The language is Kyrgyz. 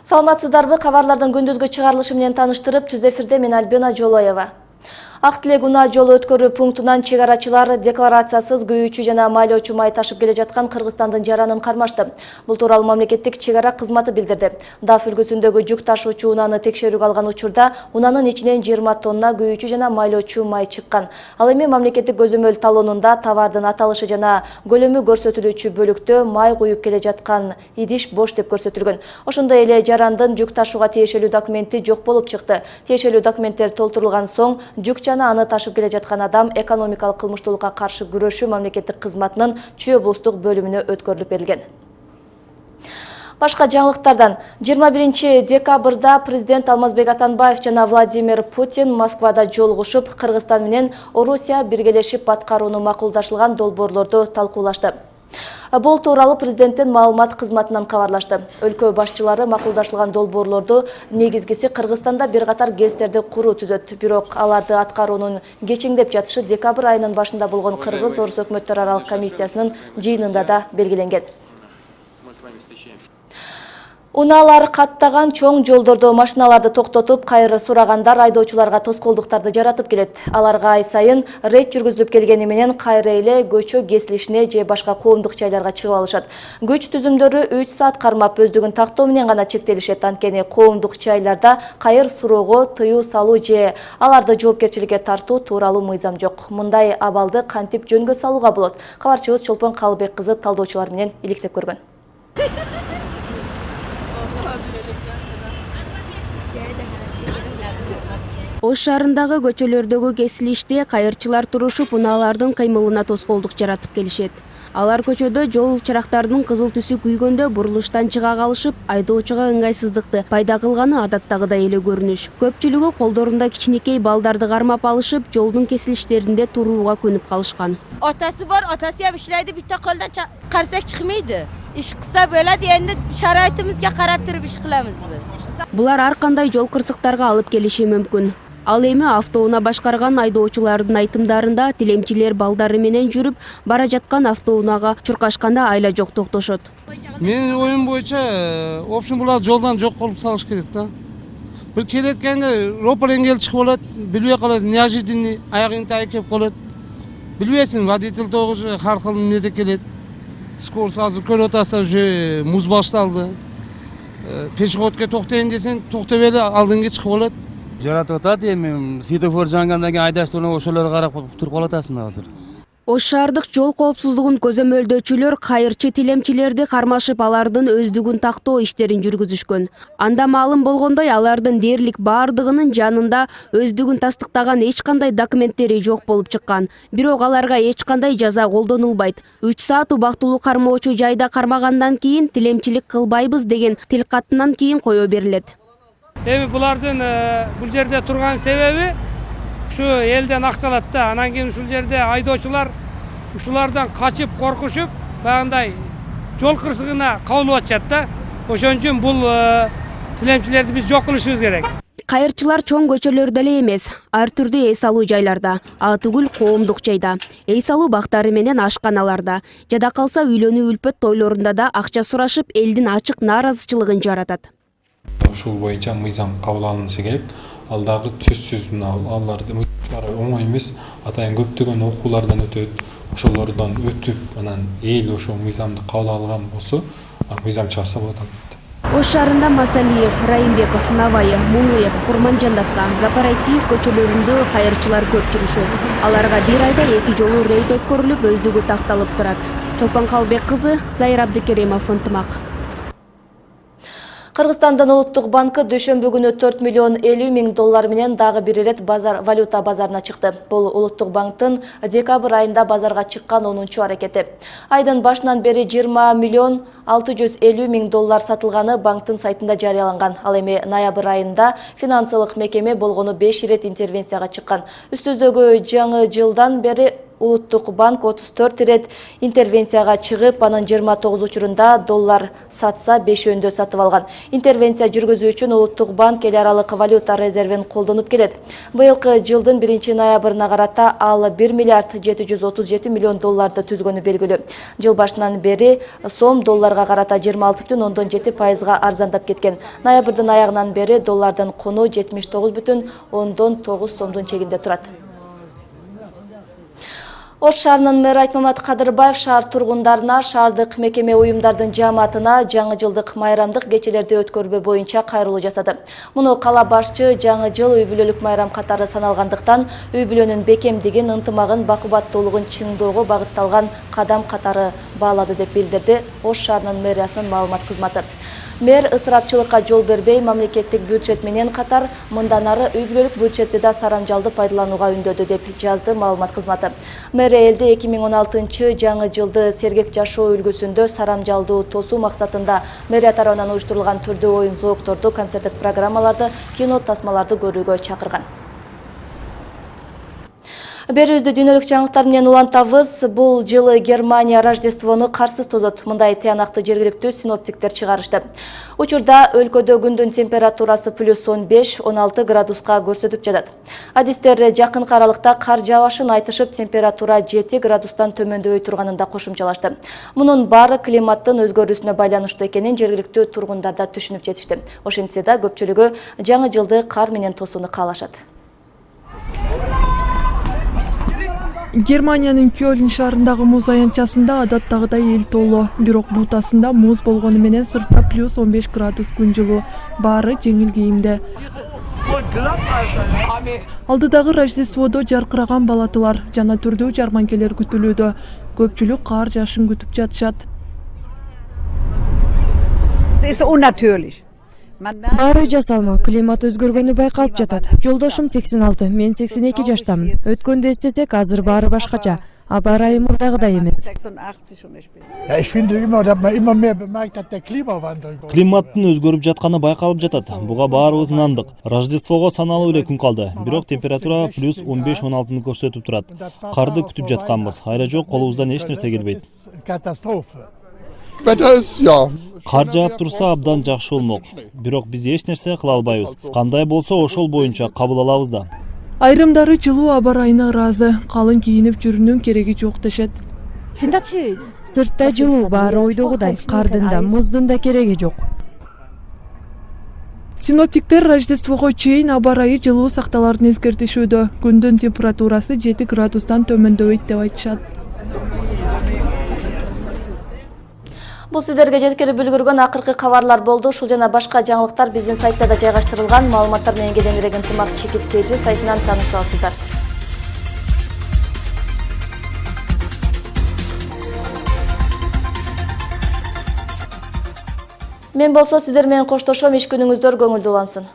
Саламатсыздарбы, кабарлардын күндүзгү чыгарылышы менен тааныштырып, түз эфирде мен Альбина Жолоева. Ак Тилек унаа жолу өткөрүү пунктунан чегарачылар декларациясыз күйүүчү жана майлоочу май ташып келе жаткан Кыргызстандын жаранын кармашты. Бул тууралуу мамлекеттик чегара кызматы билдирди. Даф үлгүсүндөгү жүк ташуучу унааны текшерүүгө алган учурда унанын ичинен 20 тонна күйүүчү жана майлоочу май чыккан. Ал эми мамлекеттик көзөмөл талонунда товардын аталышы жана көлөмү көрсөтүлүүчү бөлүктө май куюп келе жаткан идиш бош деп көрсөтүлгөн. Ошондой эле жарандын жүк ташууга тиешелүү документи жок болуп чыкты. Тиешелүү документтер толтурулган соң жүк жана аны ташып келе жаткан адам экономикалык кылмыштуулукка каршы күрөшүү мамлекеттик кызматынын Чүй облустук бөлүмүнө өткөрүлүп берилген. Башка жаңылыктардан 21 декабрда президент Алмазбек Атамбаев жана Владимир Путин Москвада жолугушуп, Кыргызстан менен Орусия биргелешип аткарууну макулдашылган долбоорлорду талкуулашты. Бул тууралуу президенттин маалымат кызматынан кабарлашты. Өлкө башчылары макулдашылган долбоорлорду негизгиси Кыргызстанда бир катар ГЭСтерди куруу түзөт. Бирок аларды аткаруунун кечиңдеп жатышы декабрь айынын башында болгон Кыргыз-Орус өкмөттөр аралык комиссиясынын жыйынында да белгиленген. Унаалар каттаган чоң жолдордо машиналарды токтотуп, кайры сурагандар айдоочуларга тоскоолдуктарды жаратып келет. Аларга ай сайын рейд жүргүзүлүп келгени менен кайры эле көчө кесилишине же башка коомдук жайларга чыгып алышат. Күч түзүмдөрү 3 саат кармап өздүгүн тактоо менен гана чектелишет. Анткени коомдук жайларда кайыр суроого тыюу салуу же аларды жоопкерчиликке тартуу тууралуу мыйзам жок. Мындай абалды кантип жөнгө салууга болот? Кабарчыбыз Чолпон Калыбек кызы талдоочулар менен иликтеп көргөн. Ош шаарындагы көчөлөрдөгү кесилиште кайырчылар турушуп, унаалардын кыймылына тоскоолдук жаратып келишет. Алар көчөдө жол чырактардын кызыл түсү күйгөндө бурулуштан чыга калышып, айдоочуга ыңгайсыздыкты пайда кылганы адаттагыдай эле көрүнүш. Көпчүлүгү колдорунда кичинекей балдарды кармап алышып, жолдун кесилиштеринде турууга көнүп калышкан. Отасы бар, отасы ham ishlaydi, bitta qo'ldan qarsak chiqmaydi. Ish qilsa bo'ladi, endi sharoitimizga qarab turib ish qilamiz biz. Булар ар кандай жол кырсыктарга алып келиши мүмкүн. Ал эми автоунаа башкарган айдоочулардын айтымдарында тилемчилер балдары менен жүрүп бара жаткан автоунаага чуркашканда айла жок токтошот. Менин оюм боюнча, общем булар жолдан жок кылып салыш керек да. Бир келеткенде ропор эңгел чыгып алат, билбей каласың, неожиданный аягың тайып келип калат. Билбейсиң, водитель тоже ар кыл эмнеде келет. Скорость азыр көрүп атасыздар, уже муз башталды. Пешеходке токтойн десең, токтобой эле алдыңга чыгып алат. Жаратып атат, эми светофор жангандан кийин айдаштырып ошолорго карап туруп калып атасың азыр. Ош шаардык жол коопсуздугун көзөмөлдөөчүлөр кайырчы тилемчилерди кармашып, алардын өздүгүн тактоо иштерин жүргүзүшкөн. Анда маалым болгондой, алардын дээрлик баардыгынын жанында өздүгүн тастыктаган эч кандай документтери жок болуп чыккан. Бирок аларга эч кандай жаза колдонулбайт. 3 саат убактылуу кармоочу жайда кармагандан кийин тилемчилик кылбайбыз деген тил катынан кийин кое берилет. Эми булардын бул жерде турган себеби ушу элден акча алат да. Анан кийин ушул жерде айдоочулар ушулардан качып, коркушуп, баягындай жол кырсыгына кабылып атышат да. Ошон үчүн бул тилемчилерди биз жок кылышыбыз керек. Кайырчылар чоң көчөлөрдө эле эмес, ар түрдүү эс алуу жайларда, атүгүл коомдук жайда, эс алуу бактары менен ашканаларда, жада калса үйлөнүү үлпөт тойлорунда да акча сурашып, элдин ачык нааразычылыгын жаратат. Ушул боюнча мыйзам кабыл алынышы керек. Ал дагы сөзсүз аларды оңой эмес, атайын көптөгөн окуулардан өтөт. Ошолордон өтүп, анан эл ошол мыйзамды кабыл алган болсо, мыйзам чыгарса болот албетте. Ош шаарында Масалиев, Райымбеков, Наваев, Мулуев, Курманжандатка, Гапаратиев көчөлөрүндө кайырчылар көп жүрүшөт. Аларга бир айда 2 жолу рейд өткөрүлүп, өздүгү такталып турат. Чолпон Калыбек кызы, Зайыр Абдыкеримов, Ынтымак. Кыргызстандын Улуттук банкы дүйшөмбү күнү 4 миллион 50 миң доллар менен дагы бир ирет валюта базарына чыкты. Бул Улуттук банктын декабрь айында базарга чыккан 10-чу аракети. Айдын башынан бери 20 миллион 650 миң доллар сатылганы банктын сайтында жарыяланган. Ал эми ноябрь айында финансылык мекеме болгону 5 ирет интервенцияга чыккан. Үстүздөгү жаңы жылдан бери Улуттук банк 34 ирет интервенцияга чыгып, анын 29 учурунда доллар сатса 5 өндө сатып алган. Интервенция жүргүзүү үчүн Улуттук банк эл аралык валюта резервин колдонуп келет. Быйылкы жылдын 1-ноябрына карата ал 1 миллиард 737 миллион долларды түзгөнү белгилүү. Жыл башынан бери сом долларга карата 26,7% арзандап кеткен. Ноябрдын аягынан бери доллардын куну 79,9 сомдун чегинде турат. Ош шаарынын мэрі Айтмамат Кадырбаев шаар тургундарына, шаардык мекеме уюмдардын жааматына жаңы жылдык майрамдык кечелерди өткөрбө боюнча кайрылуу жасады. Муну кала башчы жаңы жыл үй бүлөлүк майрам катары саналгандыктан, үй бүлөнүн бекемдигин, ынтымагын, бакубаттуулугун чыңдоого багытталган кадам катары баалады деп билдирди Ош шаарынын мэриясынын маалымат кызматы. Мэр ысырапчылыкка жол бербей, мамлекеттик бюджет менен катар мындан ары үй бүлөлүк бюджетти да сарамжалды пайдаланууга үндөдү деп жазды маалымат кызматы. Мэр элди 2016 жаңы жылды сергек жашоо үлгүсүндө сарамжалдуу тосуу максатында мэрия тарабынан уюштурулган түрдүү оюн зоокторду, концерттик программаларды, кино тасмаларды көрүүгө чакырган. Берүүбүздү дүйнөлүк жаңылыктар менен улантабыз. Бул жылы Германия Рождествону карсыз тозот. Мындай тыянакты жергиликтүү синоптиктер чыгарышты. Учурда өлкөдө күндүн температурасы +15-16 градуска көрсөтүп жатат. Адистер жакын аралыкта кар жаабашын айтышып, температура 7 градустан төмөндөбөй турганын да кошумчалашты. Мунун баары климаттын өзгөрүүсүнө байланыштуу экенин жергиликтүү тургундар да түшүнүп жетишти. Ошентсе да көпчүлүгү жаңы жылды кар менен тосууну каалашат. Германиянын Кёльн шаарындагы муз аянтчасында адаттагыдай эл толуу. Бирок бутасында муз болгону менен сыртта +15 градус күн жылуу. Баары жеңил кийимде. Алдыдагы Рождестводо жаркыраган балатылар жана түрдүү жарманкелер күтүлүүдө. Көпчүлүк кар жашын күтүп жатышат. Баары жасалма, климат өзгөргөнү байкалып жатат. Жолдошум 86, мен 82 жаштамын. Өткөндү эстесек, азыр баары башкача. Аба ырайы мурдагыдай эмес. Климаттын өзгөрүп жатканы байкалып жатат. Буга баарыбыз ынандык. Рождествого саналуу эле күн калды. Бирок температура +15-16 көрсөтүп турат. Карды күтүп жатканбыз. Айра жок, колубуздан эч нерсе келбейт. Кар жаап турса абдан жакшы болмок. Бирок биз эч нерсе кыла албайбыз. Кандай болсо ошол боюнча кабыл алабыз да. Айрымдары жылуу аба ырайына ыраазы, калың кийинип жүрүүнүн кереги жок дешет. Сыртта жылуу, баары ойдогудай, кардын да, муздун да кереги жок. Синоптиктер Рождествого чейин аба ырайы жылуу сакталарын эскертишүүдө. Күндүн температурасы 7 градустан төмөндөбөйт деп айтышат. Бул сиздерге жеткирип үлгүргөн акыркы кабарлар болду. Ушул жана башка жаңылыктар биздин сайтта да жайгаштырылган. Маалыматтар менен кененирээк ынтымак чекиткечи сайтынан тааныша аласыздар. Мен болсо сиздер менен коштошом. Иш күнүңүздөр көңүлдүү улансын.